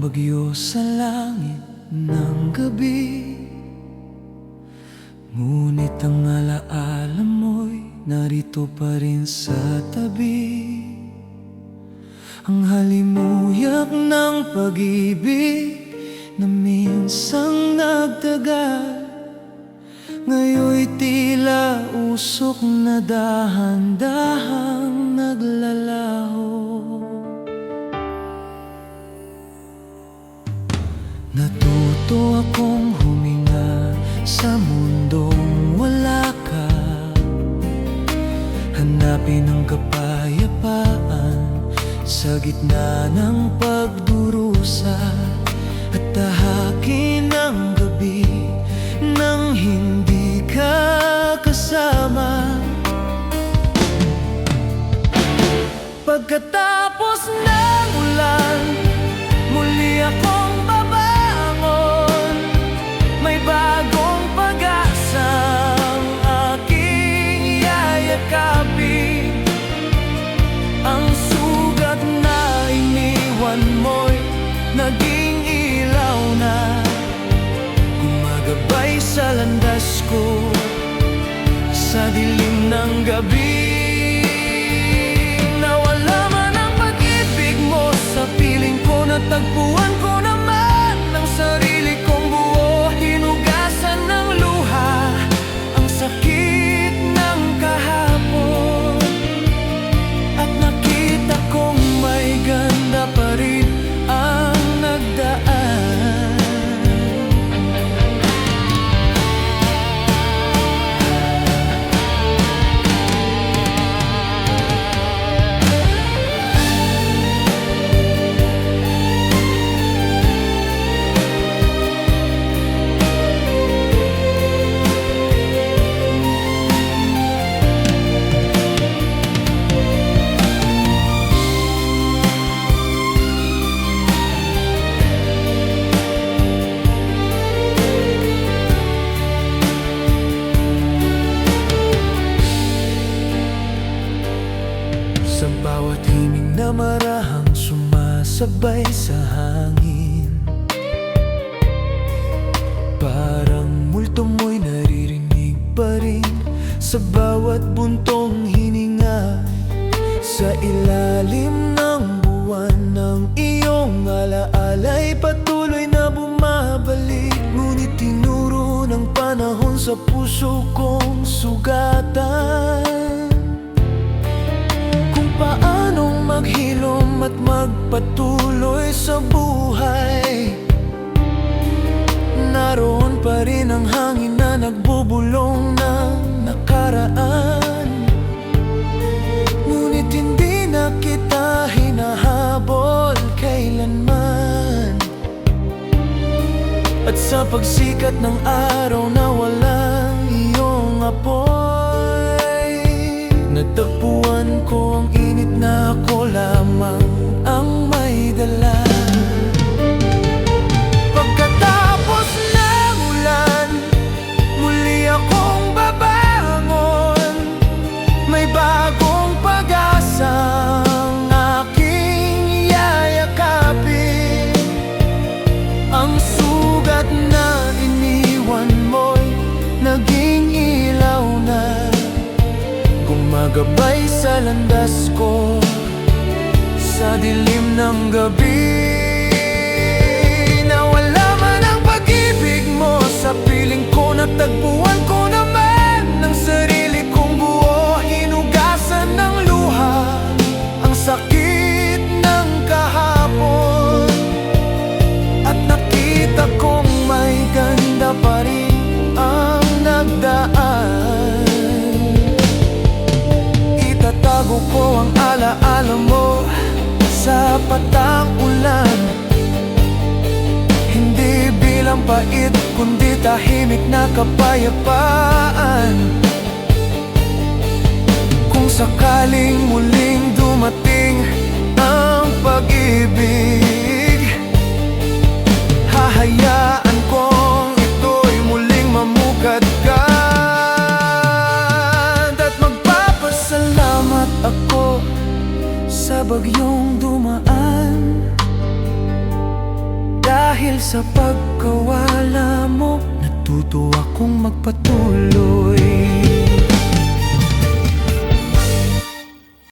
bagyo sa langit ng gabi, ngunit ang alaala mo'y narito pa rin sa tabi. Ang halimuyak ng pag-ibig na minsang nagtagal, ngayon'y tila usok na dahan-dahang naglalaho. Natuto akong huminga sa mundong wala ka, hanapin ang kapayapaan sa gitna ng pagdurusa, at tahakin ang gabi nang hindi ka kasama. Pagkatapos ng ulan, muli akong babangon. May bagong pag-asang aking yayakapin. Ang sugat na iniwan mo'y naging ilaw na gumagabay sa landas ko sa dilim ng gabi. Nawala man ang pag-ibig mo sa piling ko, natagpuan ko naman ang sarili kong buo. Hinugasan ng luha ang sakit ng kahapon, at nakita kong may ganda pa rin ang nagdaan. Sa bawat himig na marahang sumasabay sa hangin, parang multo mo'y naririnig pa rin sa bawat buntong hininga. Sa ilalim ng buwan ng iyong alaala'y patuloy na bumabalik, ngunit tinuro ng panahon sa puso kong sugatan paanong maghilom at magpatuloy sa buhay. Naroon pa rin ang hangin na nagbubulong ng nakaraan, ngunit hindi na kita hinahabol kailanman. At sa pagsikat ng araw na walang iyong apoy, natagpuan ko ang init na ako lamang ang may dala. Pagkatapos ng ulan, muli akong babangon. May bagong pag-asang aking yayakapin. Ang sugat na iniwan mo'y naging ilaw na gumagabay sa landas ko sa dilim ng gabi. Nawala man ang pag-ibig mo sa piling ko, natagpuan ko naman ang sarili kong buo. Hinugasan ng luha ang sakit ng kahapon, at nakita kong may ganda pa rin ang nagdaan. Itatago ko ang alaala mo sa patang ulan, hindi bilang pait kundi tahimik na kapayapaan. Kung sakaling muling dumating ang pag-ibig, hahayaan kong ito'y muling mamukadkad, at magpapasalamat ako sa bagyong dumaan. Dahil sa pagkawala mo, natuto akong magpatuloy.